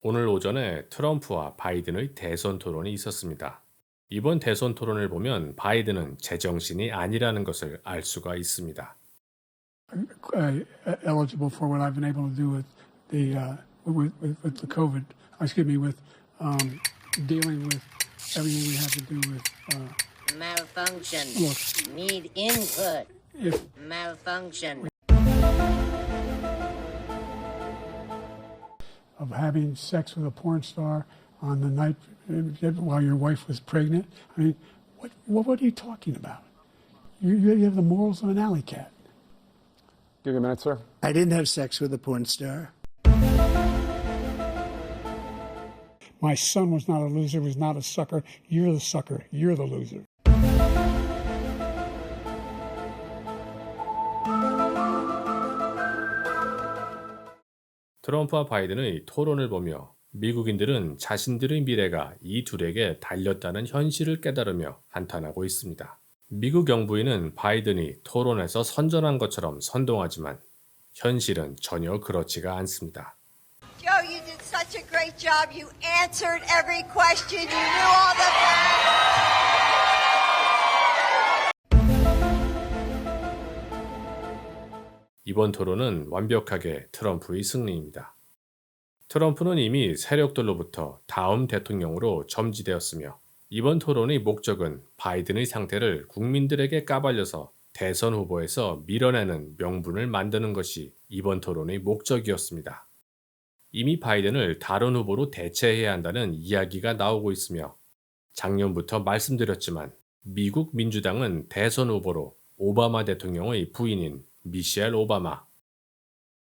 오늘 오전에 트럼프와 바이든의 대선 토론이 있었습니다. 이번 대선 토론을 보면 바이든은 제정신이 아니라는 것을 알 수가 있습니다. Eligible for what I've been able to do with with the COVID. Excuse me, with dealing with everything we have to do with. Malfunction. Look, Need input. if Malfunction. of having sex with a porn star on the night while your wife was pregnant, I mean, what are you talking about? You have the morals of an alley cat. Give you a minute, sir. I didn't have sex with a porn star. My son was not a loser, was not a sucker. You're the sucker. You're the loser. 트럼프와 바이든의 토론을 보며 미국인들은 자신들의 미래가 이 둘에게 달렸다는 현실을 깨달으며 한탄하고 있습니다. 미국 영부인은 바이든이 토론에서 선전한 것처럼 선동하지만 현실은 전혀 그렇지가 않습니다. Joe, you did such a great job. You answered every question. You knew all the. 이번 토론은 완벽하게 트럼프의 승리입니다. 트럼프는 이미 세력들로부터 다음 대통령으로 점지되었으며 이번 토론의 목적은 바이든의 상태를 국민들에게 까발려서 대선 후보에서 밀어내는 명분을 만드는 것이 이번 토론의 목적이었습니다. 이미 바이든을 다른 후보로 대체해야 한다는 이야기가 나오고 있으며 작년부터 말씀드렸지만 미국 민주당은 대선 후보로 오바마 대통령의 부인인 미셸 오바마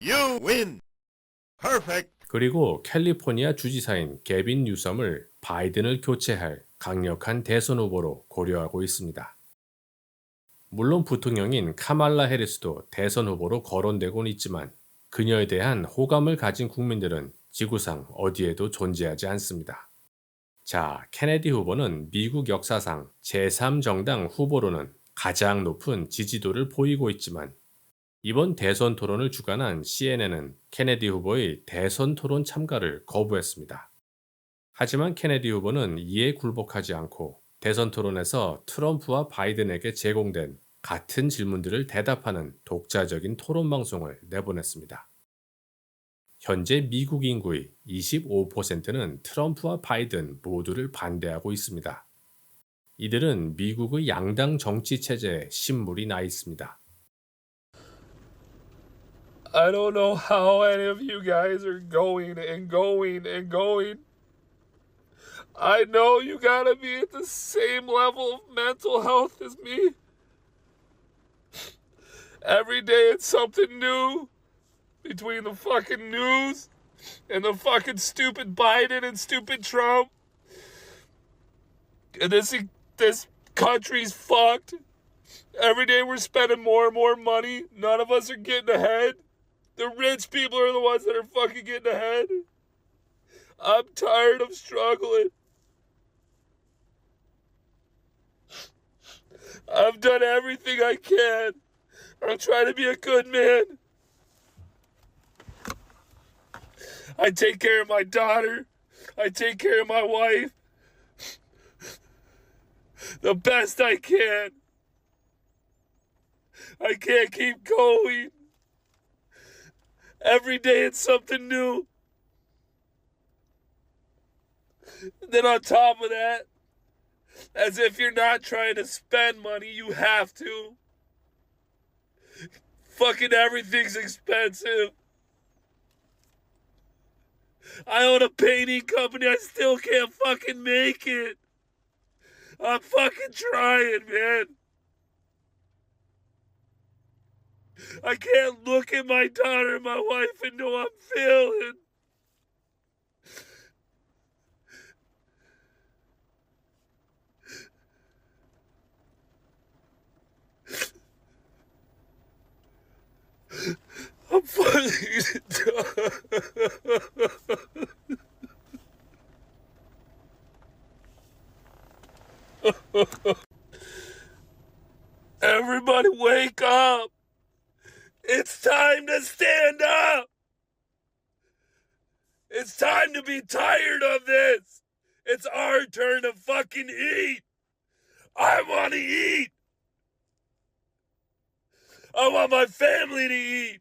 You win. Perfect. 그리고 캘리포니아 주지사인 게빈 뉴섬을 바이든을 교체할 강력한 대선 후보로 고려하고 있습니다. 물론 부통령인 카말라 해리스도 대선 후보로 거론되곤 있지만 그녀에 대한 호감을 가진 국민들은 지구상 어디에도 존재하지 않습니다. 자, 케네디 후보는 미국 역사상 제3정당 후보로는 가장 높은 지지도를 보이고 있지만 이번 대선 토론을 주관한 CNN은 케네디 후보의 대선 토론 참가를 거부했습니다. 하지만 케네디 후보는 이에 굴복하지 않고 대선 토론에서 트럼프와 바이든에게 제공된 같은 질문들을 대답하는 독자적인 토론 방송을 내보냈습니다. 현재 미국 인구의 25%는 트럼프와 바이든 모두를 반대하고 있습니다. 이들은 미국의 양당 정치 체제에 신물이 나 있습니다. I don't know how any of you guys are going and going and going. I know you gotta be at the same level of mental health as me. Every day it's something new between the fucking news and the fucking stupid Biden and stupid Trump. And this country's fucked. Every day we're spending more and more money. None of us are getting ahead. The rich people are the ones that are fucking getting ahead. I'm tired of struggling. I've done everything I can. I'm trying to be a good man. I take care of my daughter. I take care of my wife. The best I can. I can't keep going. Every day it's something new. Then on top of that, as if you're not trying to spend money, you have to. Fucking everything's expensive. I own a painting company, I still can't fucking make it. I'm fucking trying, man. I can't look at my daughter and my wife and know I'm failing. I'm fucking done. Everybody wake up. It's time to stand up. It's time to be tired of this. It's our turn to fucking eat. I want to eat. I want my family to eat.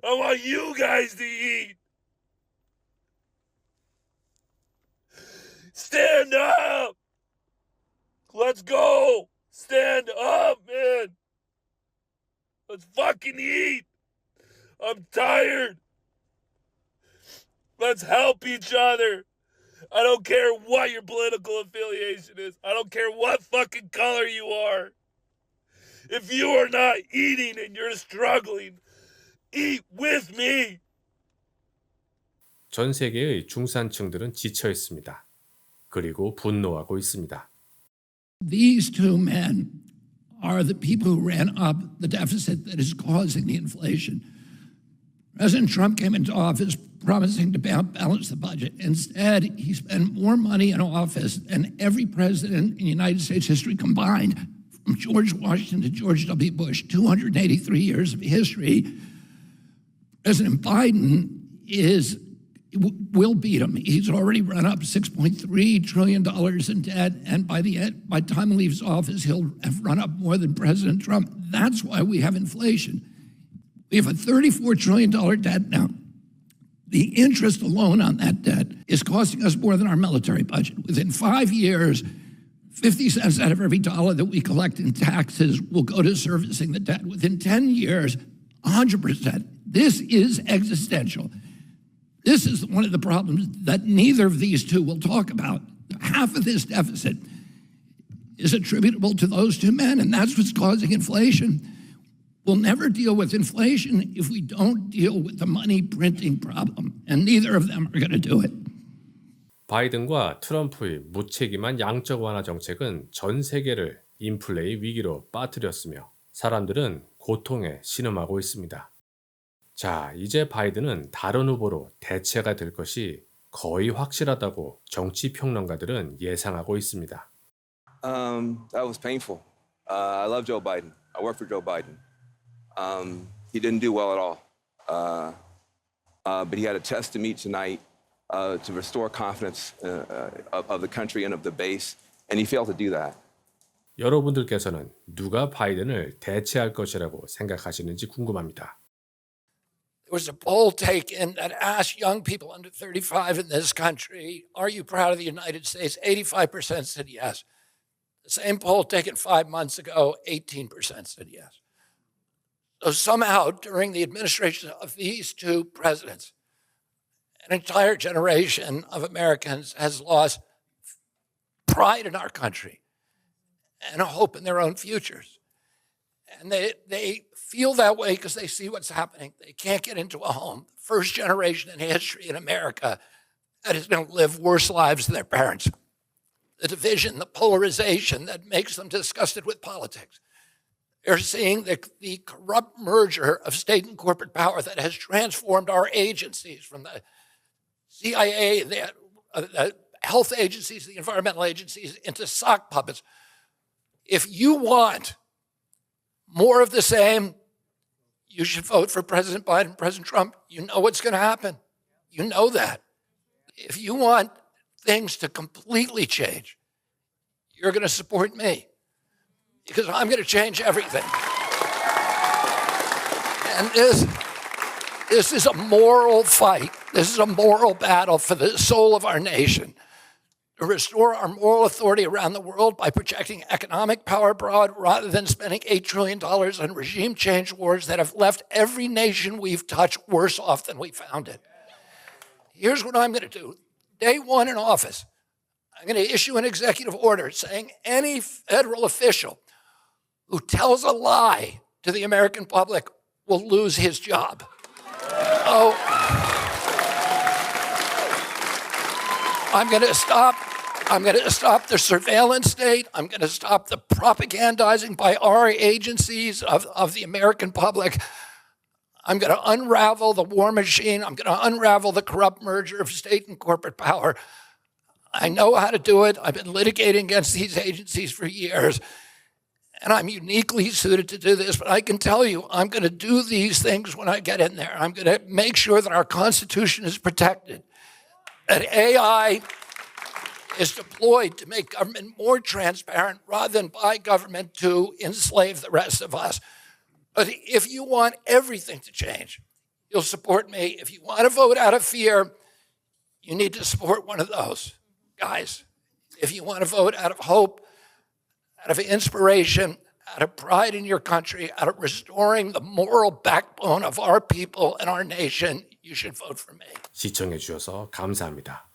I want you guys to eat. Stand up. Let's go. Stand up, man. Let's fucking eat. I'm tired. Let's help each other. I don't care what your political affiliation is. I don't care what fucking color you are. If you are not eating and you're struggling, eat with me. 전 세계의 중산층들은 지쳐 있습니다. 그리고 분노하고 있습니다. These two men are the people who ran up the deficit that is causing the inflation. President Trump came into office promising to balance the budget. Instead, he spent more money in office than every president in United States history combined, from George Washington to George W. Bush, 283 years of history. President Biden will beat him. He's already run up $6.3 trillion in debt, and by the time he leaves office, he'll have run up more than President Trump. That's why we have inflation. We have a $34 trillion debt now. The interest alone on that debt is costing us more than our military budget. Within 5 years, 50 cents out of every dollar that we collect in taxes will go to servicing the debt. Within 10 years, 100%. This is existential. This is one of the problems that neither of these two will talk about. Half of this deficit is attributable to those two men, and that's what's causing inflation. We'll never deal with inflation if we don't deal with the money printing problem, and neither of them are going to do it. 바이든과 트럼프의 무책임한 양적 완화 정책은 전 세계를 인플레의 위기로 빠뜨렸으며 사람들은 고통에 신음하고 있습니다. 자, 이제 바이든은 다른 후보로 대체가 될 것이 거의 확실하다고 정치 평론가들은 예상하고 있습니다. That was painful. I love Joe Biden. I worked for Joe Biden. He didn't do well at all. But he had a test to meet tonight to restore confidence of the country and of the base, and he failed to do that. 여러분들께서는 누가 바이든을 대체할 것이라고 생각하시는지 궁금합니다. There was a poll taken that asked young people under 35 in this country, are you proud of the United States? 85% said yes. The same poll taken 5 months ago, 18% said yes. So somehow, during the administration of these two presidents, an entire generation of Americans has lost pride in our country and a hope in their own futures. And they feel that way because they see what's happening. They can't get into a home. First generation in history in America that is going to live worse lives than their parents. The division, the polarization that makes them disgusted with politics. They're seeing the corrupt merger of state and corporate power that has transformed our agencies from the CIA, the health agencies, the environmental agencies, into sock puppets. If you want more of the same, you should vote for President Biden, President Trump. You know what's going to happen. You know that. If you want things to completely change, you're going to support me because I'm going to change everything. And this is a moral fight. This is a moral battle for the soul of our nation. To restore our moral authority around the world by projecting economic power abroad rather than spending $8 trillion on regime change wars that have left every nation we've touched worse off than we found it. Here's what I'm going to do. Day one in office, I'm going to issue an executive order saying any federal official who tells a lie to the American public will lose his job. So I'm going to stop the surveillance state. I'm going to stop the propagandizing by our agencies of the American public. I'm going to unravel the war machine. I'm going to unravel the corrupt merger of state and corporate power. I know how to do it. I've been litigating against these agencies for years, and I'm uniquely suited to do this, but I can tell you I'm going to do these things when I get in there. I'm going to make sure that our Constitution is protected. that AI is deployed to make government more transparent rather than by government to enslave the rest of us. But if you want everything to change, you'll support me. If you want to vote out of fear, you need to support one of those guys. If you want to vote out of hope, out of inspiration, out of pride in your country, out of restoring the moral backbone of our people and our nation, you should vote for me. 시청해 주셔서 감사합니다.